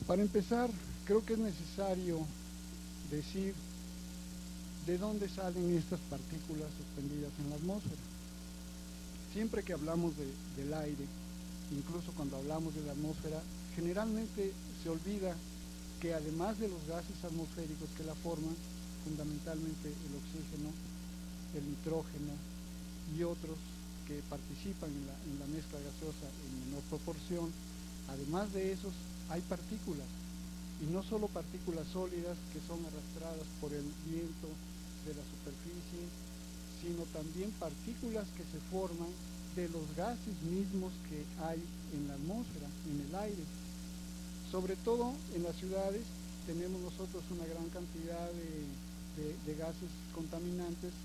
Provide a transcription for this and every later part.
Para empezar, creo que es necesario decir de dónde salen estas partículas suspendidas en la atmósfera. Siempre que hablamos del aire, incluso cuando hablamos de la atmósfera, generalmente se olvida que además de los gases atmosféricos que la forman, fundamentalmente el oxígeno, el nitrógeno y otros que participan en la mezcla gaseosa en menor proporción, además de esos hay partículas, y no solo partículas sólidas que son arrastradas por el viento de la superficie, sino también partículas que se forman de los gases mismos que hay en la atmósfera, en el aire. Sobre todo en las ciudades tenemos nosotros una gran cantidad de gases contaminantes,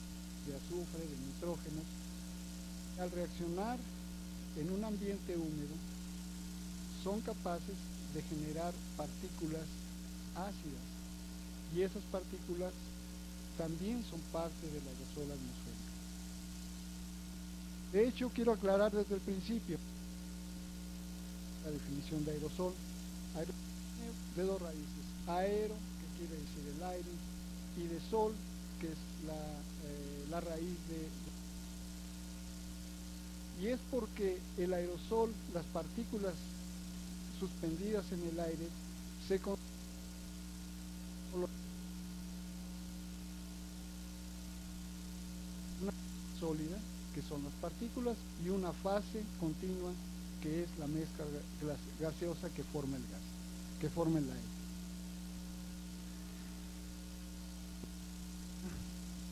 de azufre, de nitrógeno. Al reaccionar en un ambiente húmedo, son capaces de generar partículas ácidas, y esas partículas también son parte del aerosol atmosférico. De hecho, quiero aclarar desde el principio la definición de aerosol. Aerosol de dos raíces: aero, que quiere decir el aire, y de sol, que es la raíz y es porque el aerosol, las partículas suspendidas en el aire, se una sólida, que son las partículas, y una fase continua, que es la mezcla gaseosa que forma el gas, que forma el aire.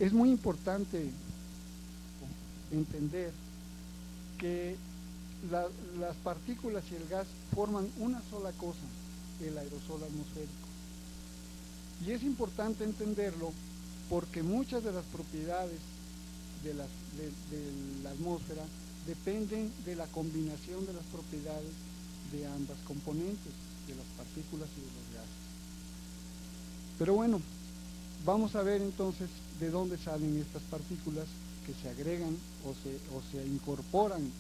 Es muy importante entender que las partículas y el gas forman una sola cosa, el aerosol atmosférico. Y es importante entenderlo porque muchas de las propiedades de la atmósfera dependen de la combinación de las propiedades de ambas componentes, de las partículas y de los gases. Pero bueno, vamos a ver entonces de dónde salen estas partículas que se agregan o se incorporan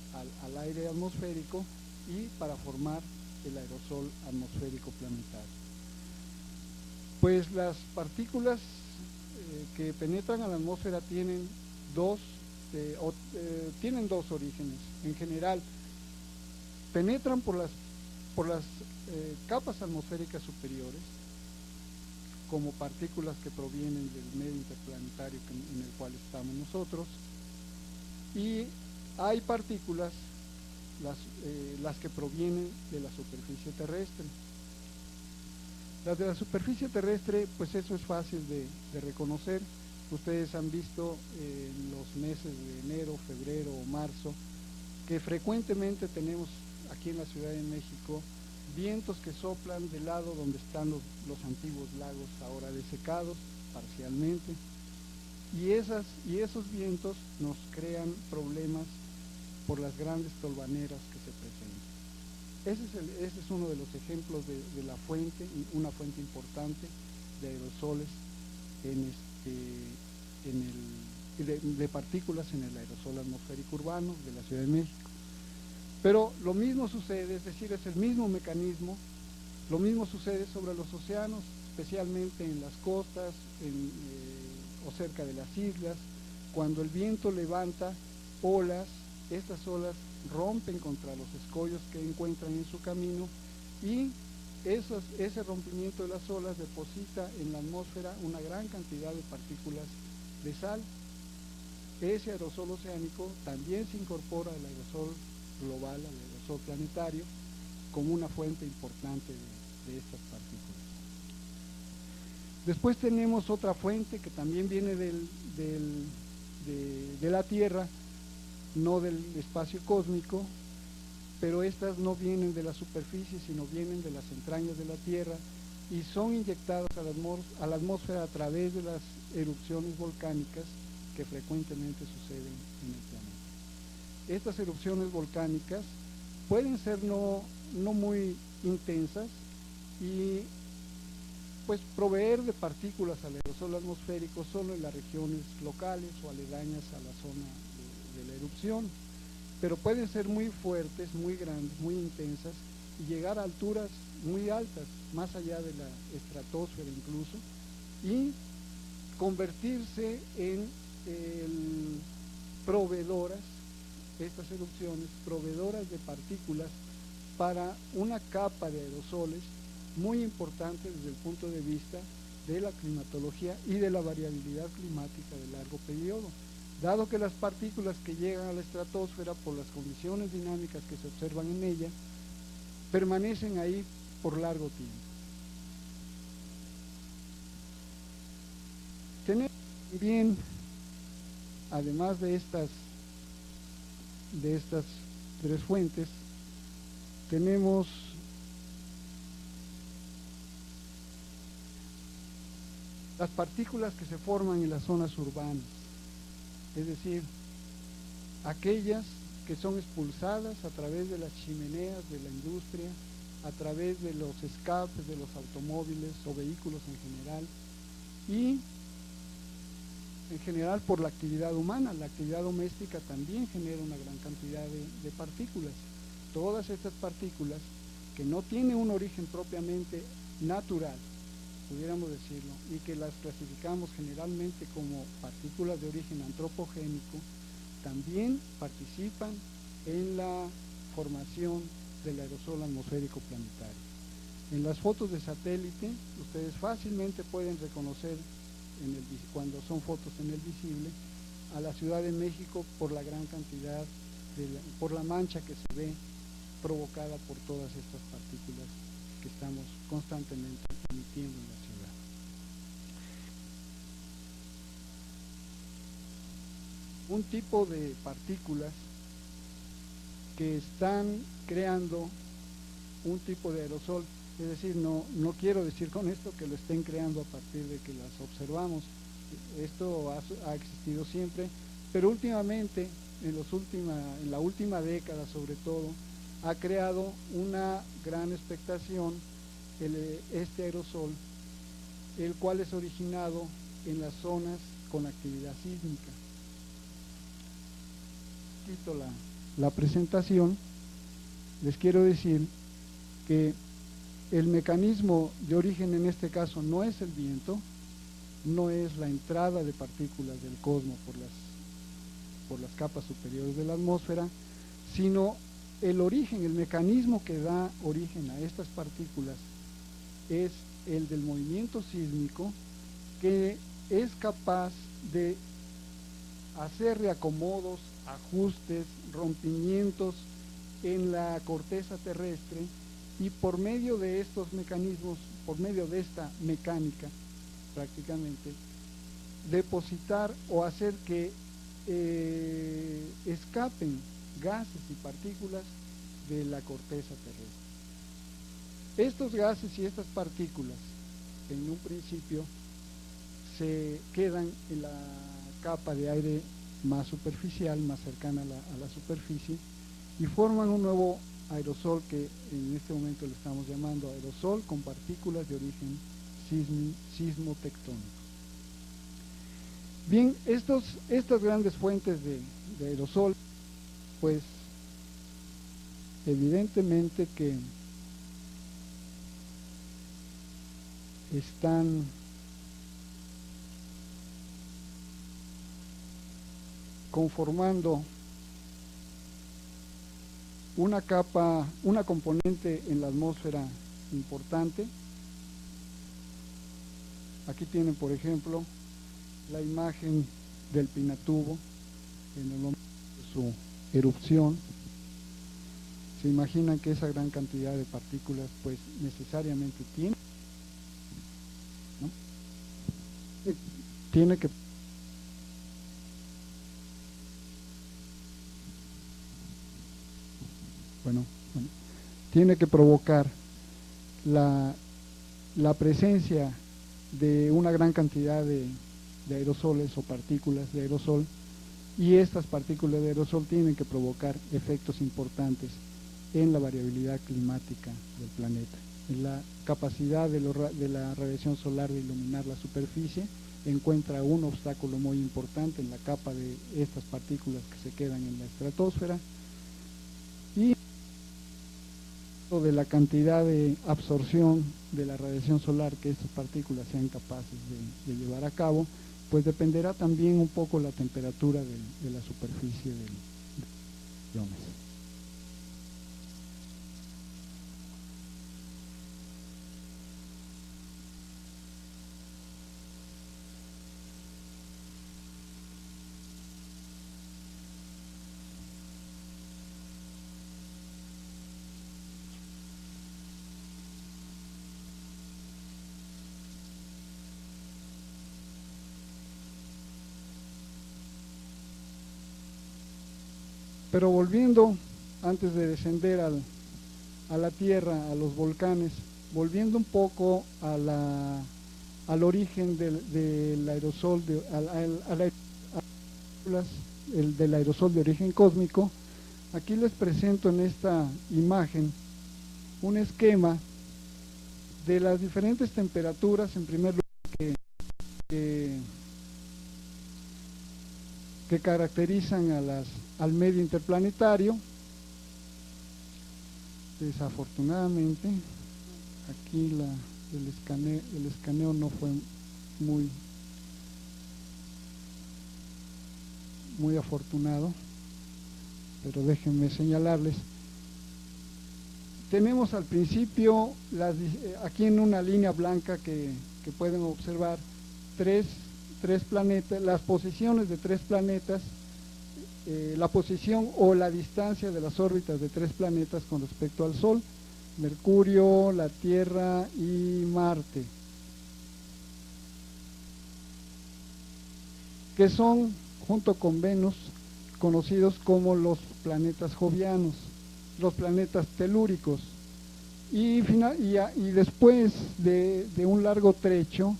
al aire atmosférico y para formar el aerosol atmosférico planetario. Pues las partículas que penetran a la atmósfera tienen dos orígenes. En general, penetran por las capas atmosféricas superiores, como partículas que provienen del medio interplanetario en el cual estamos nosotros, y hay partículas, las que provienen de la superficie terrestre. Las de la superficie terrestre, pues eso es fácil de reconocer. Ustedes han visto en los meses de enero, febrero o marzo, que frecuentemente tenemos aquí en la Ciudad de México vientos que soplan del lado donde están los antiguos lagos ahora desecados parcialmente, y esos vientos nos crean problemas por las grandes tolvaneras que se presentan. Ese es uno de los ejemplos de la fuente, una fuente importante de aerosoles de partículas en el aerosol atmosférico urbano de la Ciudad de México. Pero lo mismo sucede, es decir, es el mismo mecanismo, lo mismo sucede sobre los océanos, especialmente en las costas o cerca de las islas. Cuando el viento levanta olas, estas olas rompen contra los escollos que encuentran en su camino, y ese rompimiento de las olas deposita en la atmósfera una gran cantidad de partículas de sal. Ese aerosol oceánico también se incorpora al aerosol global, al aerosol planetario, como una fuente importante de estas partículas. Después tenemos otra fuente que también viene de la Tierra, no del espacio cósmico, pero estas no vienen de la superficie, sino vienen de las entrañas de la Tierra y son inyectadas a la atmósfera a través de las erupciones volcánicas que frecuentemente suceden en el planeta. Estas erupciones volcánicas pueden ser no muy intensas y pues proveer de partículas al aerosol atmosférico solo en las regiones locales o aledañas a la zona de la erupción, pero pueden ser muy fuertes, muy grandes, muy intensas y llegar a alturas muy altas, más allá de la estratosfera incluso, y convertirse en proveedoras, estas erupciones, proveedoras de partículas para una capa de aerosoles muy importante desde el punto de vista de la climatología y de la variabilidad climática de largo periodo, dado que las partículas que llegan a la estratosfera por las condiciones dinámicas que se observan en ella permanecen ahí por largo tiempo. Tenemos también, además de estas tres fuentes, tenemos las partículas que se forman en las zonas urbanas, es decir, aquellas que son expulsadas a través de las chimeneas de la industria, a través de los escapes de los automóviles o vehículos en general, y en general por la actividad humana. La actividad doméstica también genera una gran cantidad de partículas. Todas estas partículas que no tienen un origen propiamente natural, pudiéramos decirlo, y que las clasificamos generalmente como partículas de origen antropogénico, también participan en la formación del aerosol atmosférico planetario. En las fotos de satélite, ustedes fácilmente pueden reconocer cuando son fotos en el visible a la Ciudad de México por la gran cantidad, por la mancha que se ve provocada por todas estas partículas que estamos constantemente emitiendo en la ciudad. Un tipo de partículas que están creando un tipo de aerosol, es decir, no quiero decir con esto que lo estén creando a partir de que las observamos, esto ha existido siempre, pero últimamente, en la última década sobre todo, ha creado una gran expectación este aerosol, el cual es originado en las zonas con actividad sísmica. Quito la presentación, les quiero decir que el mecanismo de origen en este caso no es el viento, no es la entrada de partículas del cosmos por las capas superiores de la atmósfera, sino el origen, el mecanismo que da origen a estas partículas es el del movimiento sísmico, que es capaz de hacer reacomodos, ajustes, rompimientos en la corteza terrestre, y por medio de estos mecanismos, por medio de esta mecánica prácticamente, depositar o hacer que escapen gases y partículas de la corteza terrestre. Estos gases y estas partículas en un principio se quedan en la capa de aire más superficial, más cercana a la superficie, y forman un nuevo aerosol que en este momento le estamos llamando aerosol con partículas de origen sismotectónico. Bien, estas grandes fuentes de aerosol, pues evidentemente que están conformando una capa, una componente en la atmósfera importante. Aquí tienen, por ejemplo, la imagen del Pinatubo en el momento de su erupción. Se imaginan que esa gran cantidad de partículas pues necesariamente tiene que tiene que provocar la presencia de una gran cantidad de aerosoles o partículas de aerosol, y estas partículas de aerosol tienen que provocar efectos importantes en la variabilidad climática del planeta. En la capacidad de la radiación solar de iluminar la superficie encuentra un obstáculo muy importante en la capa de estas partículas que se quedan en la estratosfera, y de la cantidad de absorción de la radiación solar que estas partículas sean capaces de llevar a cabo, pues dependerá también un poco la temperatura de la superficie del iones. Pero volviendo, antes de descender a la Tierra, a los volcanes, volviendo un poco al origen del aerosol, del aerosol de origen cósmico, aquí les presento en esta imagen un esquema de las diferentes temperaturas, en primer lugar, que caracterizan al medio interplanetario. Desafortunadamente, aquí el escaneo no fue muy afortunado, pero déjenme señalarles. Tenemos al principio, aquí en una línea blanca que pueden observar, tres planetas, las posiciones de tres planetas, la posición o la distancia de las órbitas de tres planetas con respecto al Sol: Mercurio, la Tierra y Marte, que son, junto con Venus, conocidos como los planetas jovianos, los planetas telúricos. Y después de un largo trecho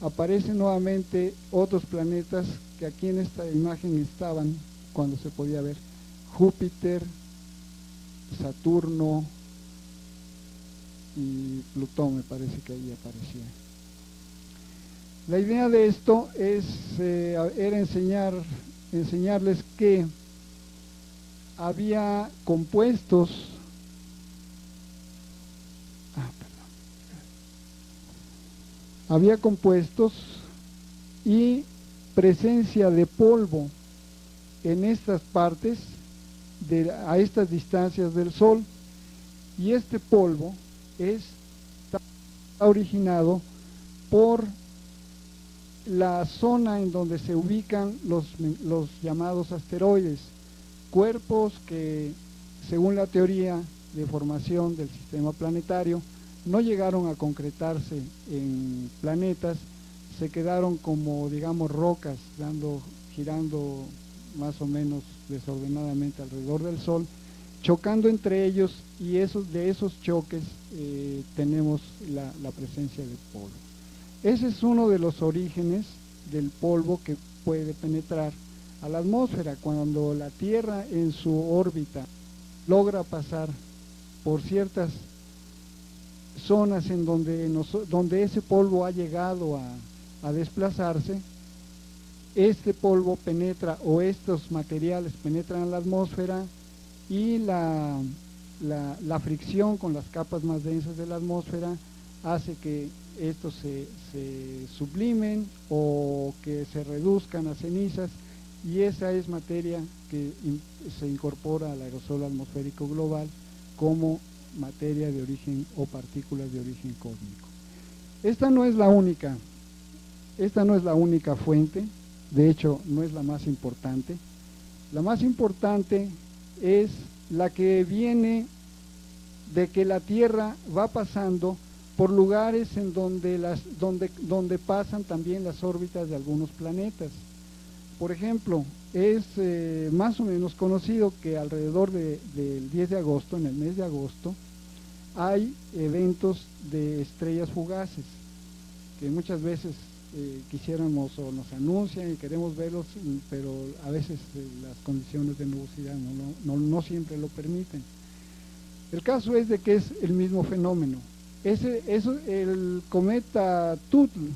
aparecen nuevamente otros planetas que aquí en esta imagen estaban cuando se podía ver: Júpiter, Saturno y Plutón, me parece que ahí aparecía. La idea de esto era enseñarles que había compuestos, y presencia de polvo en estas partes, a estas distancias del Sol, y este polvo está originado por la zona en donde se ubican los llamados asteroides, cuerpos que, según la teoría de formación del sistema planetario, no llegaron a concretarse en planetas, se quedaron como, digamos, rocas, girando más o menos desordenadamente alrededor del Sol, chocando entre ellos, y de esos choques tenemos la presencia del polvo. Ese es uno de los orígenes del polvo que puede penetrar a la atmósfera. Cuando la Tierra en su órbita logra pasar por ciertas zonas en donde ese polvo ha llegado a desplazarse, este polvo penetra, o estos materiales penetran a la atmósfera, y la fricción con las capas más densas de la atmósfera hace que estos se sublimen o que se reduzcan a cenizas, y esa es materia que se incorpora al aerosol atmosférico global como materia de origen o partículas de origen cósmico. Esta no es la única fuente, de hecho no es la más importante. La más importante es la que viene de que la Tierra va pasando por lugares en donde pasan también las órbitas de algunos planetas. Por ejemplo, es más o menos conocido que alrededor del 10 de agosto, en el mes de agosto, hay eventos de estrellas fugaces, que muchas veces quisiéramos, o nos anuncian y queremos verlos, pero a veces las condiciones de nubosidad no siempre lo permiten. El caso es de que es el mismo fenómeno. El cometa Tuttle,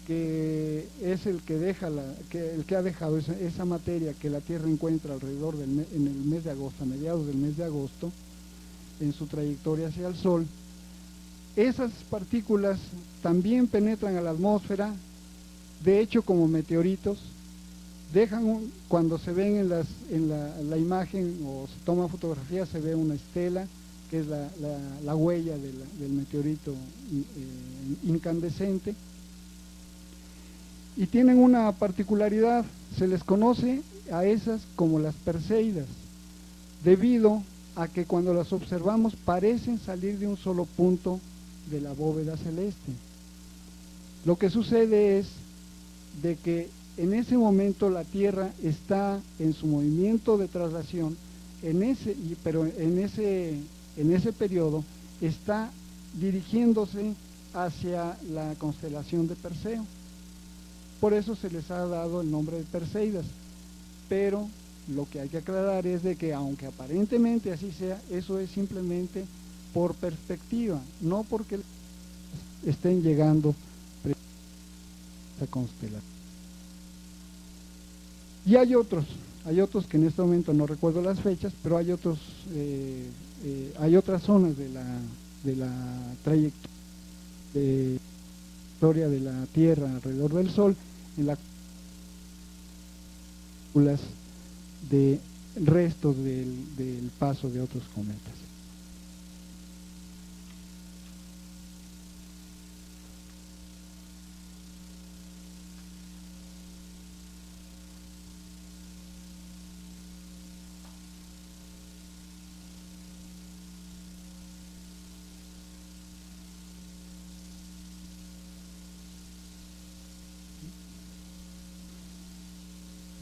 que es el que ha dejado esa materia que la Tierra encuentra alrededor en el mes de agosto, a mediados del mes de agosto, en su trayectoria hacia el Sol, esas partículas también penetran a la atmósfera, de hecho como meteoritos, cuando se ven en la imagen o se toma fotografía, se ve una estela, que es la huella del meteorito incandescente, y tienen una particularidad, se les conoce a esas como las Perseidas, debido a que cuando las observamos parecen salir de un solo punto de la bóveda celeste. Lo que sucede es de que en ese momento la Tierra está en su movimiento de traslación, pero en ese periodo está dirigiéndose hacia la constelación de Perseo. Por eso se les ha dado el nombre de Perseidas, pero lo que hay que aclarar es de que aunque aparentemente así sea, eso es simplemente por perspectiva, no porque estén llegando a esa constelación. Y hay otros que en este momento no recuerdo las fechas, pero hay otras zonas de la trayectoria de la Tierra alrededor del Sol en las de restos del paso de otros cometas.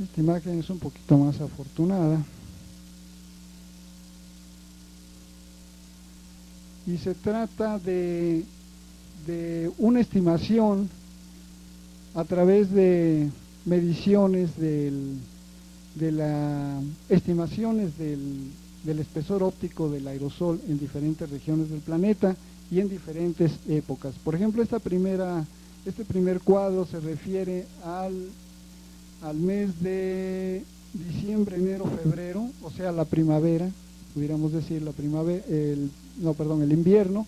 Esta imagen es un poquito más afortunada y se trata de una estimación a través de mediciones estimaciones del espesor óptico del aerosol en diferentes regiones del planeta y en diferentes épocas. Por ejemplo, este primer cuadro se refiere al mes de diciembre, enero, febrero, o sea, la primavera, pudiéramos decir el invierno.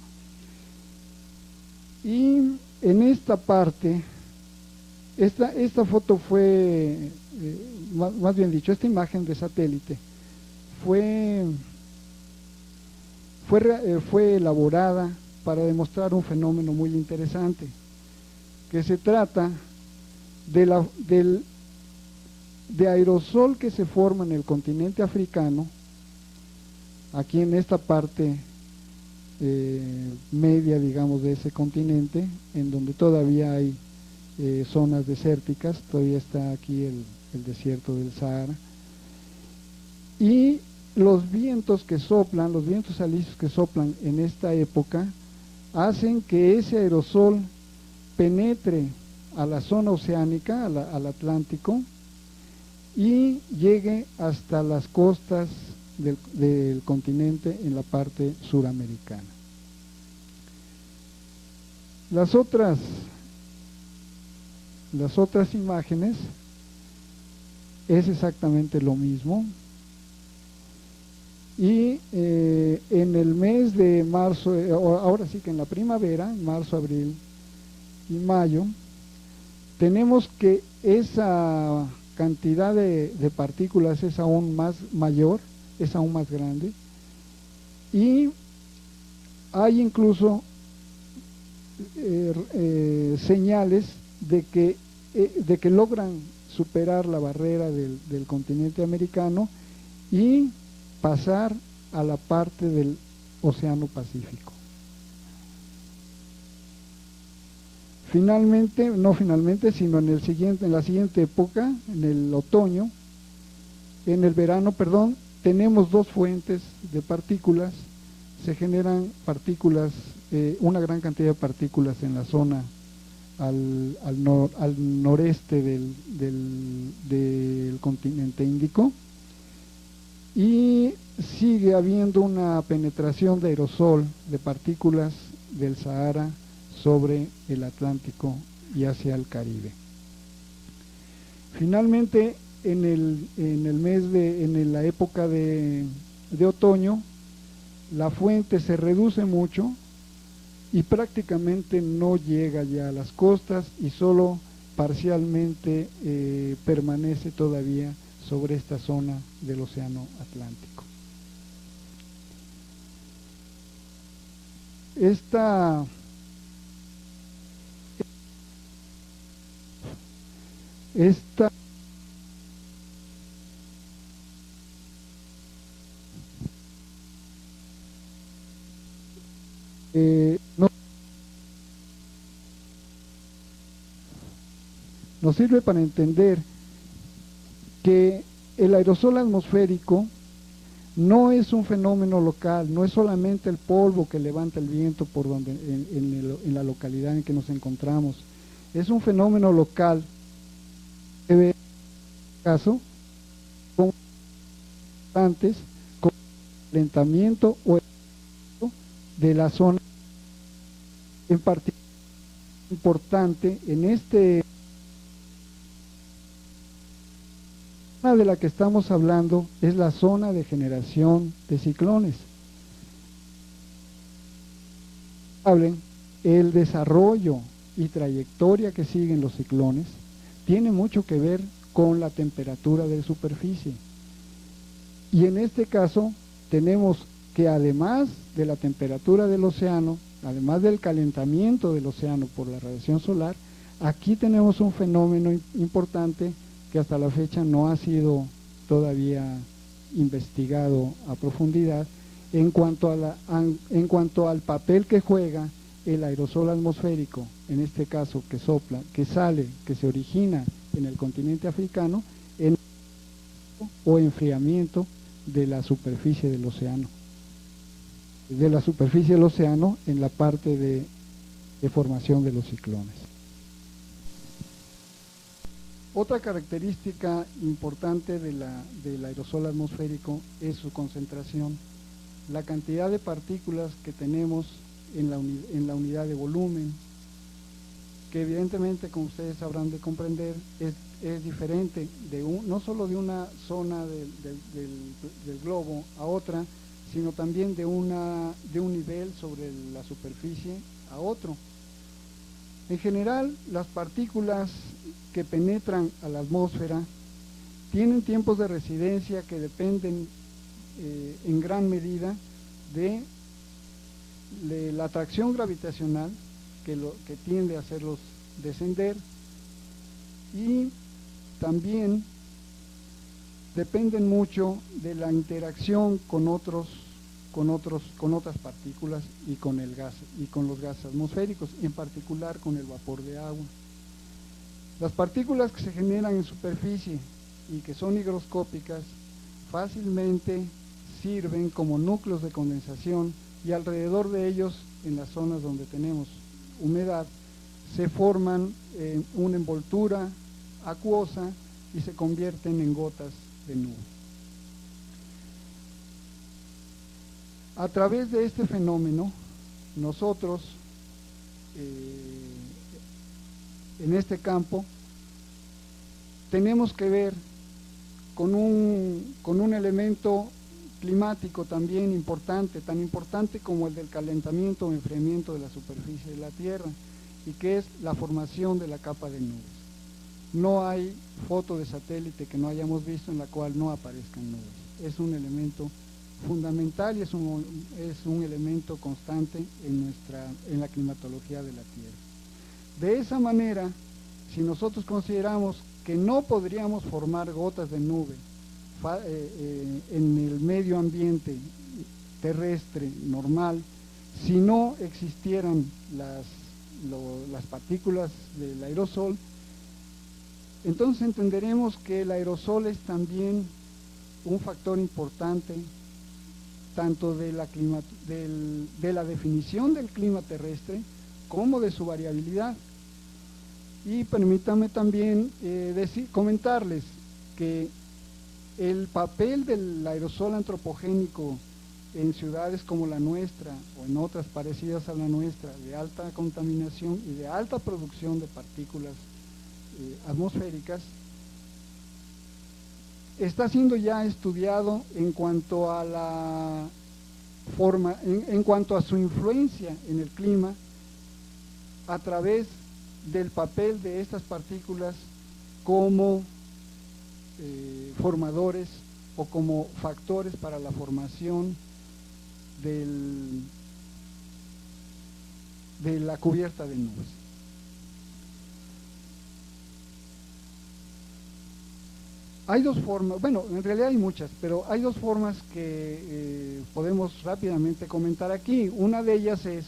Y en esta parte, esta foto fue, más bien dicho, esta imagen de satélite fue elaborada para demostrar un fenómeno muy interesante, que se trata de aerosol que se forma en el continente africano, aquí en esta parte media, digamos, de ese continente, en donde todavía hay zonas desérticas, todavía está aquí el desierto del Sahara, y los vientos alisios que soplan en esta época hacen que ese aerosol penetre a la zona oceánica, al Atlántico, y llegue hasta las costas del continente en la parte suramericana. Las otras imágenes es exactamente lo mismo, y en el mes de marzo, ahora sí que en la primavera, en marzo, abril y mayo, tenemos que esa cantidad de partículas es aún más mayor, es aún más grande, y hay incluso señales de que logran superar la barrera del continente americano y pasar a la parte del Océano Pacífico. Sino en la siguiente época, en el otoño, en el verano, perdón, tenemos dos fuentes de partículas, se generan partículas, una gran cantidad de partículas en la zona al noreste del continente Índico, y sigue habiendo una penetración de aerosol, de partículas del Sahara sobre el Atlántico y hacia el Caribe. Finalmente, en la época de otoño, la fuente se reduce mucho y prácticamente no llega ya a las costas y solo parcialmente permanece todavía sobre esta zona del Océano Atlántico. Esta nos sirve para entender que el aerosol atmosférico no es un fenómeno local, no es solamente el polvo que levanta el viento por donde en la localidad en que nos encontramos, es un fenómeno local que en este caso con calentamiento o de la zona en particular importante en este zona de la que estamos hablando es la zona de generación de ciclones. El desarrollo y trayectoria que siguen los ciclones tiene mucho que ver con la temperatura de superficie. Y en este caso tenemos que además de la temperatura del océano, además del calentamiento del océano por la radiación solar, aquí tenemos un fenómeno importante que hasta la fecha no ha sido todavía investigado a profundidad en cuanto al papel que juega el aerosol atmosférico, en este caso que sopla, que sale, que se origina en el continente africano, en o enfriamiento de la superficie del océano. De la superficie del océano en la parte de formación de los ciclones. Otra característica importante del aerosol atmosférico es su concentración. La cantidad de partículas que tenemos en la unidad de volumen, que evidentemente, como ustedes habrán de comprender, es diferente no solo de una zona del globo a otra, sino también de un nivel sobre la superficie a otro. En general, las partículas que penetran a la atmósfera tienen tiempos de residencia que dependen en gran medida de la atracción gravitacional que tiende a hacerlos descender, y también dependen mucho de la interacción con otras partículas y con el gas y con los gases atmosféricos, en particular con el vapor de agua. Las partículas que se generan en superficie y que son higroscópicas fácilmente sirven como núcleos de condensación, y alrededor de ellos, en las zonas donde tenemos humedad, se forman una envoltura acuosa y se convierten en gotas de nube. A través de este fenómeno, nosotros en este campo tenemos que ver con un elemento climático también importante, tan importante como el del calentamiento o enfriamiento de la superficie de la Tierra, y que es la formación de la capa de nubes. No hay foto de satélite que no hayamos visto en la cual no aparezcan nubes. Es un elemento fundamental y es un elemento constante en la climatología de la Tierra. De esa manera, si nosotros consideramos que no podríamos formar gotas de nube en el medio ambiente terrestre normal, si no existieran las partículas del aerosol, entonces entenderemos que el aerosol es también un factor importante tanto de la definición del clima terrestre como de su variabilidad. Y permítanme también comentarles que el papel del aerosol antropogénico en ciudades como la nuestra o en otras parecidas a la nuestra, de alta contaminación y de alta producción de partículas atmosféricas, está siendo ya estudiado en cuanto a la forma, en cuanto a su influencia en el clima, a través del papel de estas partículas como formadores o como factores para la formación de la cubierta de nubes. Hay dos formas, bueno, en realidad hay muchas, pero hay dos formas que podemos rápidamente comentar aquí. Una de ellas es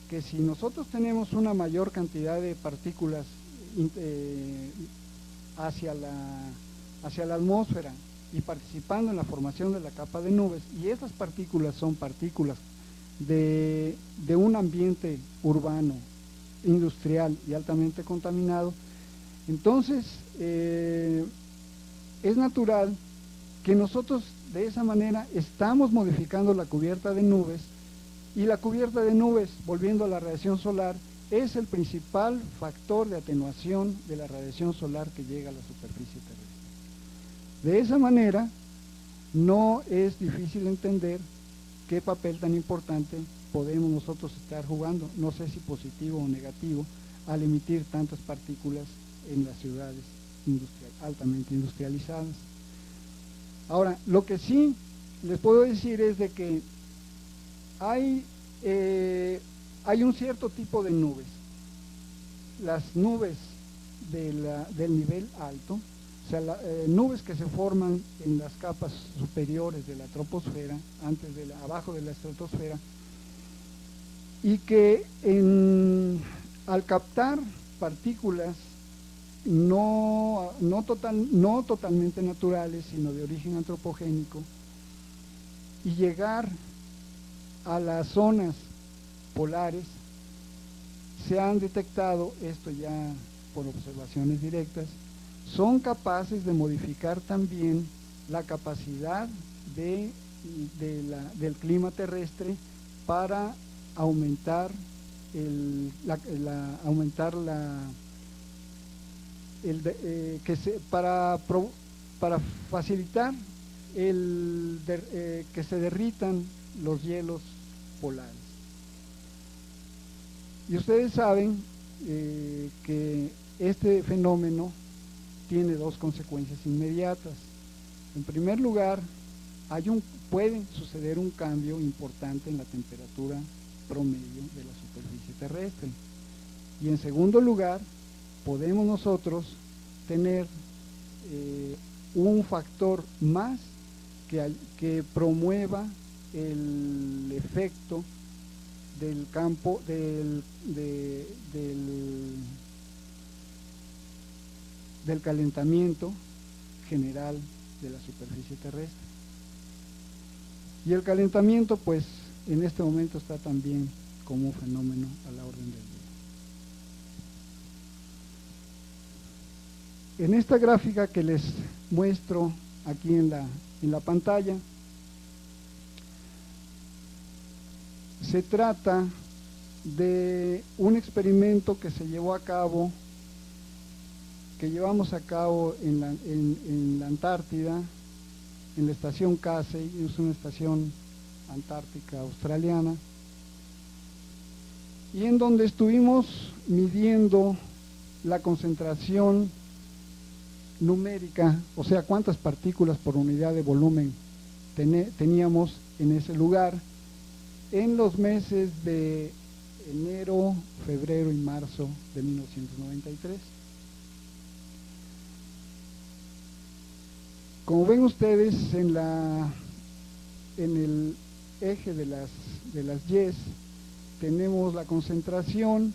que si nosotros tenemos una mayor cantidad de partículas hacia la atmósfera y participando en la formación de la capa de nubes, y esas partículas son partículas de un ambiente urbano, industrial y altamente contaminado, entonces es natural que nosotros de esa manera estamos modificando la cubierta de nubes, y la cubierta de nubes, volviendo a la radiación solar, es el principal factor de atenuación de la radiación solar que llega a la superficie terrestre. De esa manera, no es difícil entender qué papel tan importante podemos nosotros estar jugando, no sé si positivo o negativo, al emitir tantas partículas en las ciudades altamente industrializadas. Ahora, lo que sí les puedo decir es de que hay un cierto tipo de nubes. Las nubes del nivel alto, o sea, nubes que se forman en las capas superiores de la troposfera, abajo de la estratosfera, y que al captar partículas no totalmente naturales, sino de origen antropogénico, y llegar a las zonas polares, se han detectado, esto ya por observaciones directas, son capaces de modificar también la capacidad del clima terrestre para aumentar para facilitar que se derritan los hielos polares. Y ustedes saben que este fenómeno tiene dos consecuencias inmediatas. En primer lugar, puede suceder un cambio importante en la temperatura promedio de la superficie terrestre. Y en segundo lugar, podemos nosotros tener un factor más que promueva el efecto del campo del calentamiento general de la superficie terrestre. Y el calentamiento, pues, en este momento está también como un fenómeno a la orden del día. En esta gráfica que les muestro aquí en la pantalla, se trata de un experimento que llevamos a cabo en la Antártida, en la estación Casey, es una estación antártica australiana, y en donde estuvimos midiendo la concentración numérica, o sea, cuántas partículas por unidad de volumen teníamos en ese lugar, en los meses de enero, febrero y marzo de 1993. Como ven ustedes, en el eje de las Y tenemos la concentración,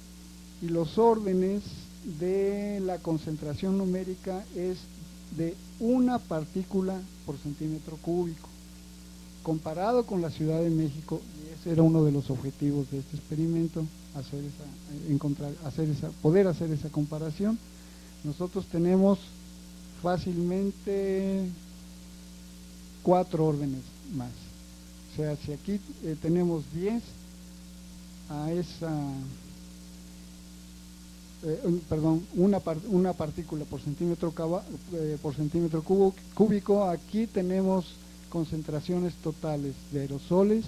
y los órdenes de la concentración numérica es de 1 partícula por centímetro cúbico, comparado con la Ciudad de México, y ese era uno de los objetivos de este experimento, poder hacer esa comparación. Nosotros tenemos fácilmente 4 órdenes más. O sea, si aquí tenemos 10 a una partícula por centímetro cúbico, aquí tenemos concentraciones totales de aerosoles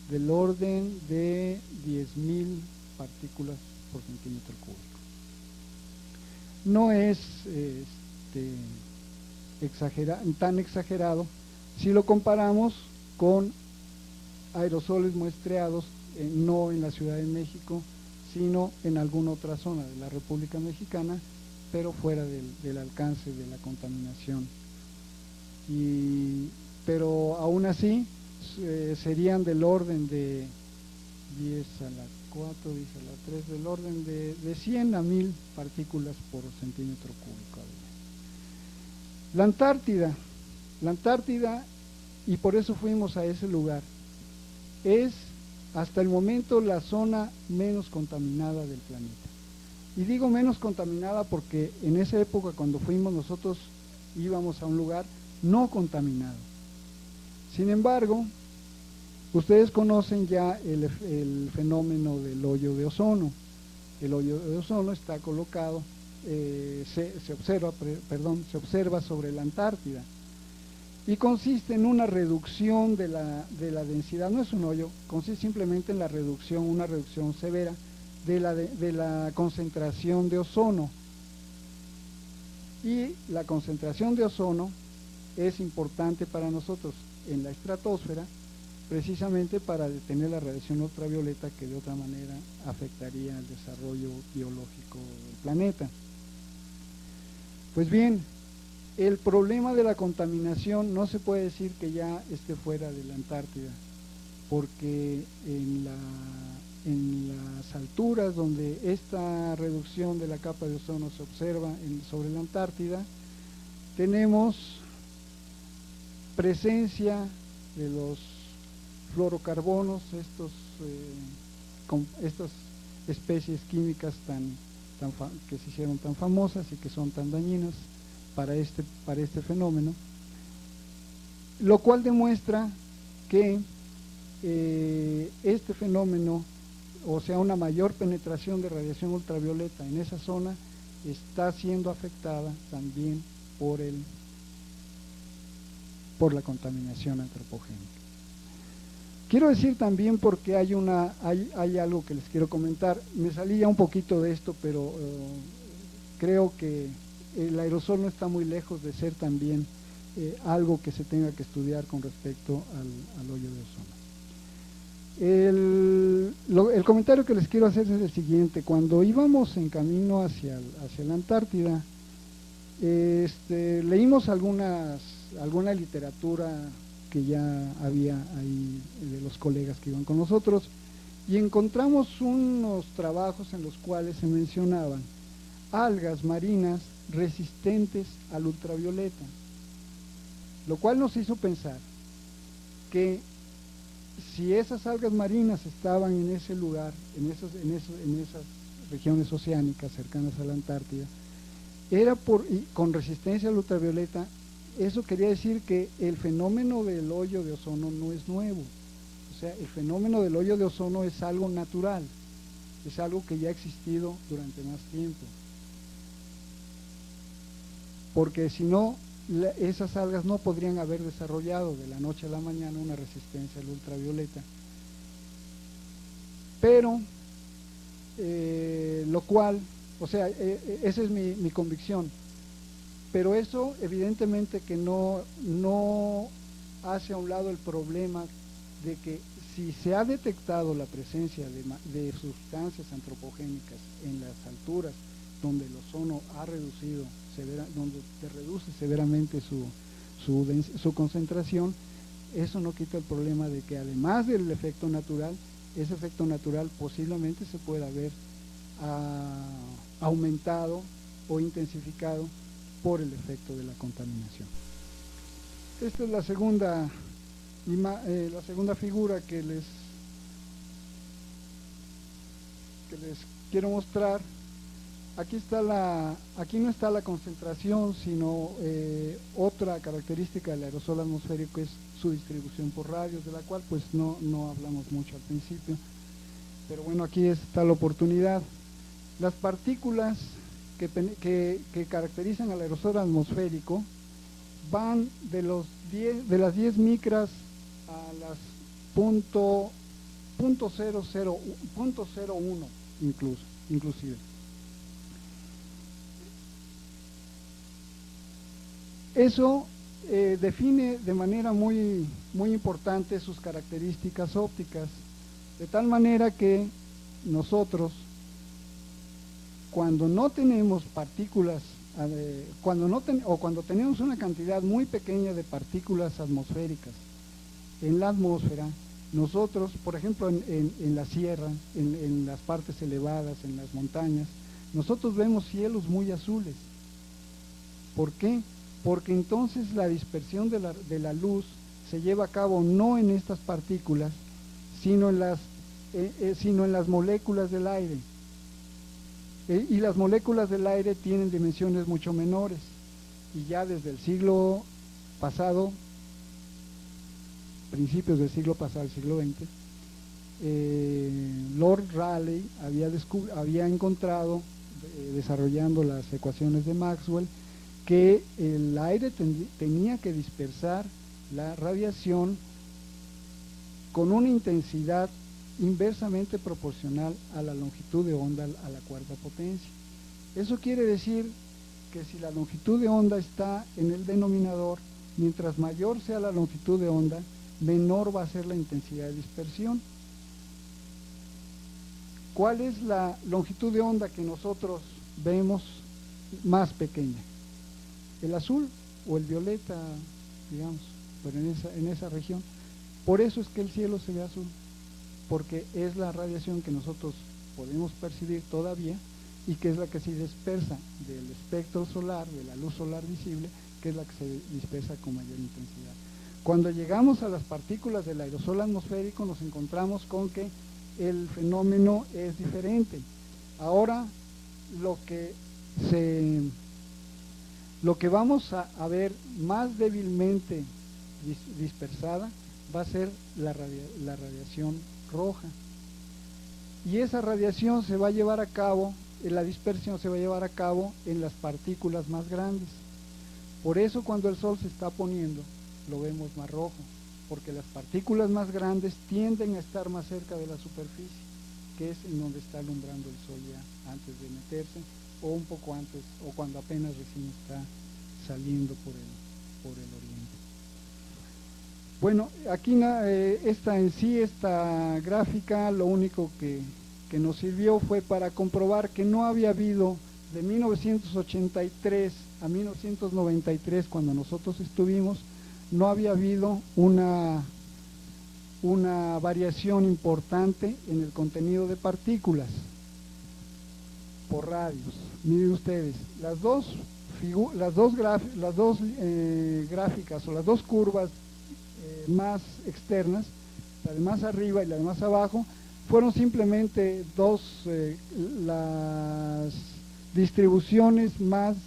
del orden de 10.000 partículas por centímetro cúbico. No es tan exagerado si lo comparamos con aerosoles muestreados, no en la Ciudad de México, sino en alguna otra zona de la República Mexicana, pero fuera del alcance de la contaminación. Pero aún así serían del orden de 10 a la 4, 10 a la 3, del orden de 100 a 1000 partículas por centímetro cúbico. La Antártida, y por eso fuimos a ese lugar, es hasta el momento la zona menos contaminada del planeta. Y digo menos contaminada porque en esa época cuando fuimos nosotros íbamos a un lugar no contaminado. Sin embargo, ustedes conocen ya el fenómeno del hoyo de ozono. El hoyo de ozono está colocado, se observa sobre la Antártida y consiste en una reducción de la densidad. No es un hoyo, consiste simplemente en una reducción severa de la concentración de ozono. Y la concentración de ozono es importante para nosotros en la estratosfera, precisamente para detener la radiación ultravioleta que de otra manera afectaría el desarrollo biológico del planeta. Pues bien, el problema de la contaminación no se puede decir que ya esté fuera de la Antártida, porque en las alturas donde esta reducción de la capa de ozono se observa sobre la Antártida, tenemos presencia de los fluorocarbonos, estas especies químicas que se hicieron tan famosas y que son tan dañinas para este fenómeno, lo cual demuestra que este fenómeno, o sea, una mayor penetración de radiación ultravioleta en esa zona, está siendo afectada también por la contaminación antropogénica. Quiero decir también porque hay algo que les quiero comentar. Me salí ya un poquito de esto, pero creo que el aerosol no está muy lejos de ser también algo que se tenga que estudiar con respecto al hoyo de ozono. El comentario que les quiero hacer es el siguiente. Cuando íbamos en camino hacia la Antártida, leímos alguna literatura que ya había ahí de los colegas que iban con nosotros, y encontramos unos trabajos en los cuales se mencionaban algas marinas resistentes al ultravioleta, lo cual nos hizo pensar que si esas algas marinas estaban en ese lugar, en esas regiones oceánicas cercanas a la Antártida, era con resistencia al ultravioleta. Eso quería decir que el fenómeno del hoyo de ozono no es nuevo. O sea, el fenómeno del hoyo de ozono es algo natural, es algo que ya ha existido durante más tiempo. Porque si no, esas algas no podrían haber desarrollado de la noche a la mañana una resistencia al ultravioleta. Pero, lo cual, o sea, esa es mi convicción. Pero eso evidentemente que no hace a un lado el problema de que si se ha detectado la presencia de sustancias antropogénicas en las alturas donde el ozono ha reducido, donde se reduce severamente su concentración, eso no quita el problema de que además del efecto natural, ese efecto natural posiblemente se pueda haber aumentado o intensificado por el efecto de la contaminación. Esta es la segunda figura que les quiero mostrar. Aquí no está la concentración, sino otra característica del aerosol atmosférico es su distribución por radios, de la cual pues no hablamos mucho al principio, pero bueno, aquí está la oportunidad. Las partículas que caracterizan al aerosol atmosférico van de las 10 micras a las .01 inclusive. Eso define de manera muy importante sus características ópticas, de tal manera que nosotros, cuando no tenemos partículas, cuando tenemos una cantidad muy pequeña de partículas atmosféricas en la atmósfera, nosotros, por ejemplo, en la sierra, en las partes elevadas, en las montañas, nosotros vemos cielos muy azules. ¿Por qué? Porque entonces la dispersión de la luz se lleva a cabo no en estas partículas, sino en las moléculas del aire. Y las moléculas del aire tienen dimensiones mucho menores. Y ya desde el siglo pasado, principios del siglo pasado, el siglo XX, Lord Rayleigh había encontrado, desarrollando las ecuaciones de Maxwell, que el aire tenía que dispersar la radiación con una intensidad inversamente proporcional a la longitud de onda a la cuarta potencia. Eso quiere decir que si la longitud de onda está en el denominador, mientras mayor sea la longitud de onda, menor va a ser la intensidad de dispersión. ¿Cuál es la longitud de onda que nosotros vemos más pequeña? El azul o el violeta, digamos, pero en esa región. Por eso es que el cielo se ve azul, porque es la radiación que nosotros podemos percibir todavía y que es la que se dispersa del espectro solar, de la luz solar visible, que es la que se dispersa con mayor intensidad. Cuando llegamos a las partículas del aerosol atmosférico nos encontramos con que el fenómeno es diferente. Ahora lo que vamos a ver más débilmente dispersada va a ser la radiación roja. Y esa radiación se va a llevar a cabo, la dispersión se va a llevar a cabo en las partículas más grandes. Por eso cuando el sol se está poniendo, lo vemos más rojo, porque las partículas más grandes tienden a estar más cerca de la superficie, que es en donde está alumbrando el sol ya antes de meterse, o un poco antes, o cuando apenas recién está saliendo por el oriente. Bueno, aquí esta gráfica lo único que nos sirvió fue para comprobar que no había habido de 1983 a 1993, cuando nosotros estuvimos, no había habido una variación importante en el contenido de partículas por radios. Miren ustedes, las dos gráficas o las dos curvas más externas, la de más arriba y la de más abajo, fueron simplemente las distribuciones más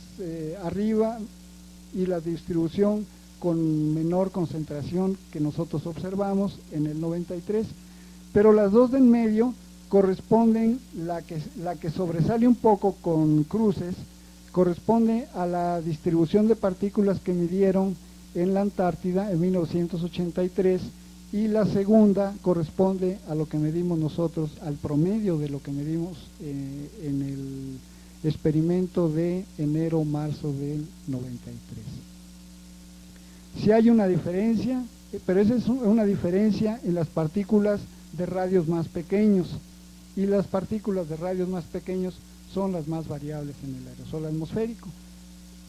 arriba y la distribución con menor concentración que nosotros observamos en el 93, pero las dos de en medio corresponden, la que sobresale un poco con cruces, corresponde a la distribución de partículas que midieron en la Antártida en 1983, y la segunda corresponde a lo que medimos nosotros, al promedio de lo que medimos en el experimento de enero-marzo del 93. Sí hay una diferencia, pero esa es una diferencia en las partículas de radios más pequeños, y las partículas de radios más pequeños son las más variables en el aerosol atmosférico.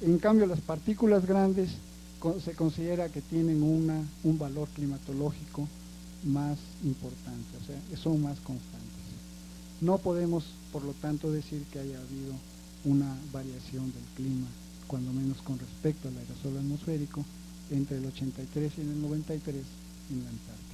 En cambio, las partículas grandes se considera que tienen un valor climatológico más importante, o sea, son más constantes. No podemos, por lo tanto, decir que haya habido una variación del clima, cuando menos con respecto al aerosol atmosférico, entre el 83 y el 93 en la Antártida.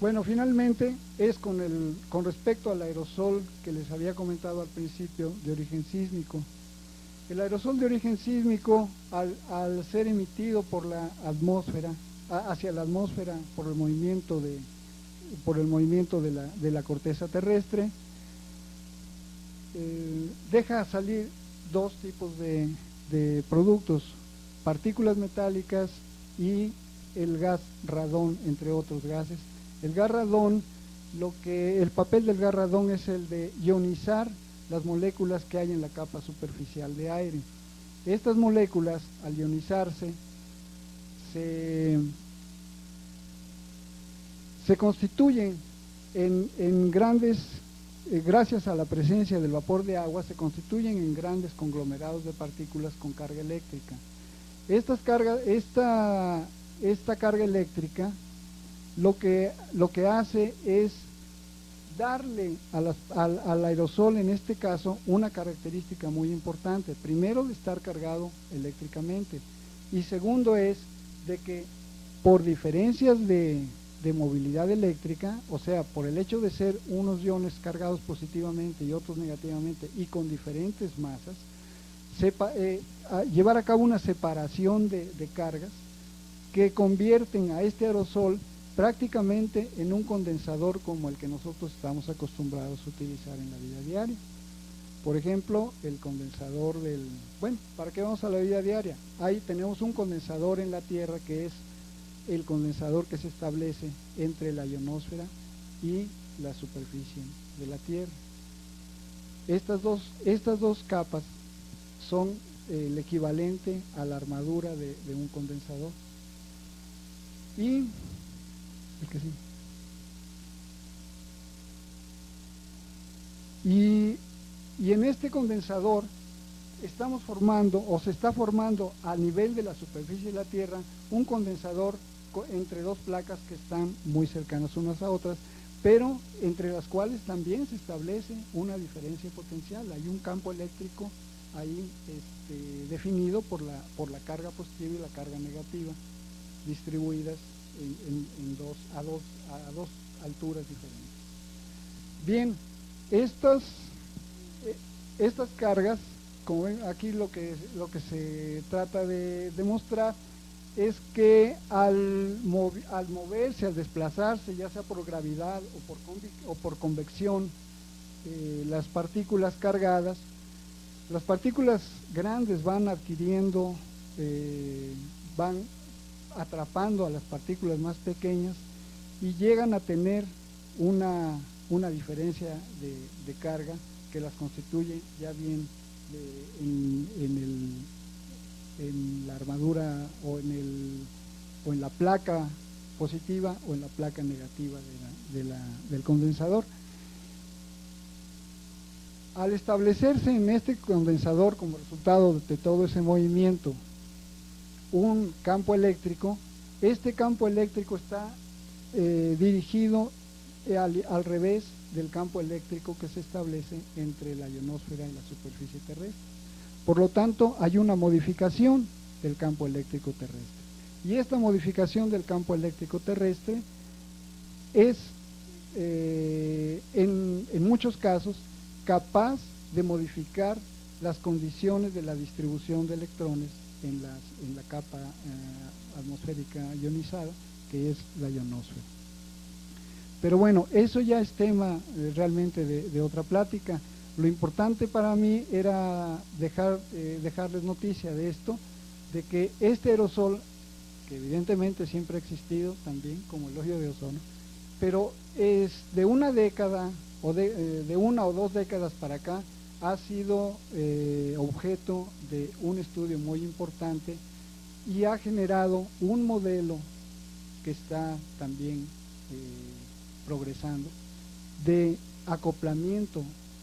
Bueno, finalmente es con respecto al aerosol que les había comentado al principio, de origen sísmico. El aerosol de origen sísmico, al ser emitido por la atmósfera, hacia la atmósfera por el movimiento de la corteza terrestre, deja salir dos tipos de productos, partículas metálicas y el gas radón, entre otros gases. El gas radón, el papel del gas radón es el de ionizar las moléculas que hay en la capa superficial de aire. Estas moléculas, al ionizarse, se constituyen en grandes, gracias a la presencia del vapor de agua, se constituyen en grandes conglomerados de partículas con carga eléctrica. Esta carga eléctrica lo que hace es darle al aerosol, en este caso, una característica muy importante. Primero, de estar cargado eléctricamente, y segundo es de que por diferencias de movilidad eléctrica, o sea, por el hecho de ser unos iones cargados positivamente y otros negativamente y con diferentes masas, llevar a cabo una separación de cargas que convierten a este aerosol prácticamente en un condensador como el que nosotros estamos acostumbrados a utilizar en la vida diaria. Por ejemplo, el condensador bueno, ¿para qué vamos a la vida diaria? Ahí tenemos un condensador en la Tierra, que es el condensador que se establece entre la ionosfera y la superficie de la Tierra. Estas dos capas son el equivalente a la armadura de un condensador. Y el que sí. Y en este condensador estamos formando, o se está formando a nivel de la superficie de la Tierra, un condensador entre dos placas que están muy cercanas unas a otras, pero entre las cuales también se establece una diferencia potencial. Hay un campo eléctrico ahí definido por la carga positiva y la carga negativa, distribuidas a dos alturas diferentes. Bien, estas cargas, como ven aquí, lo que se trata de demostrar es que al moverse, al desplazarse, ya sea por gravedad o por convección, las partículas cargadas, las partículas grandes van adquiriendo, van atrapando a las partículas más pequeñas y llegan a tener una diferencia de carga que las constituye ya bien en la armadura o en la placa positiva o en la placa negativa del condensador. Al establecerse en este condensador como resultado de todo ese movimiento un campo eléctrico, este campo eléctrico está dirigido al revés del campo eléctrico que se establece entre la ionosfera y la superficie terrestre. Por lo tanto, hay una modificación del campo eléctrico terrestre. Y esta modificación del campo eléctrico terrestre es, en muchos casos, capaz de modificar las condiciones de la distribución de electrones en la capa atmosférica ionizada, que es la ionosfera. Pero bueno, eso ya es tema realmente de otra plática. Lo importante para mí era dejarles noticia de esto, de que este aerosol, que evidentemente siempre ha existido también como el hoyo de ozono, pero es de una década o de una o dos décadas para acá ha sido objeto de un estudio muy importante y ha generado un modelo que está también progresando de acoplamiento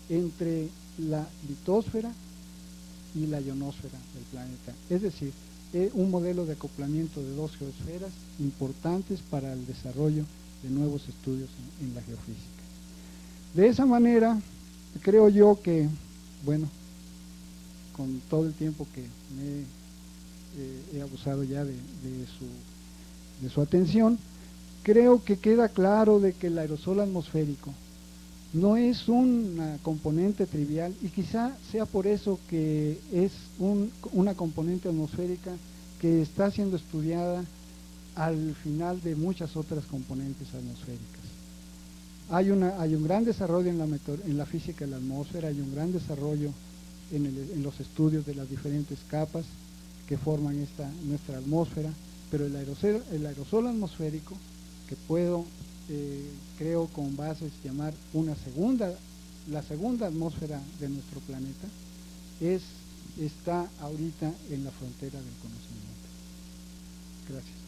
entre la litosfera y la ionosfera del planeta. Es decir, un modelo de acoplamiento de dos geosferas importantes para el desarrollo de nuevos estudios en la geofísica. De esa manera, creo yo que, bueno, con todo el tiempo que he abusado ya de su atención, creo que queda claro de que el aerosol atmosférico no es una componente trivial, y quizá sea por eso que es una componente atmosférica que está siendo estudiada al final de muchas otras componentes atmosféricas. Hay un gran desarrollo en la física de la atmósfera, hay un gran desarrollo en los estudios de las diferentes capas que forman nuestra atmósfera, pero el aerosol atmosférico, que puedo, creo con bases llamar la segunda atmósfera de nuestro planeta, está ahorita en la frontera del conocimiento. Gracias.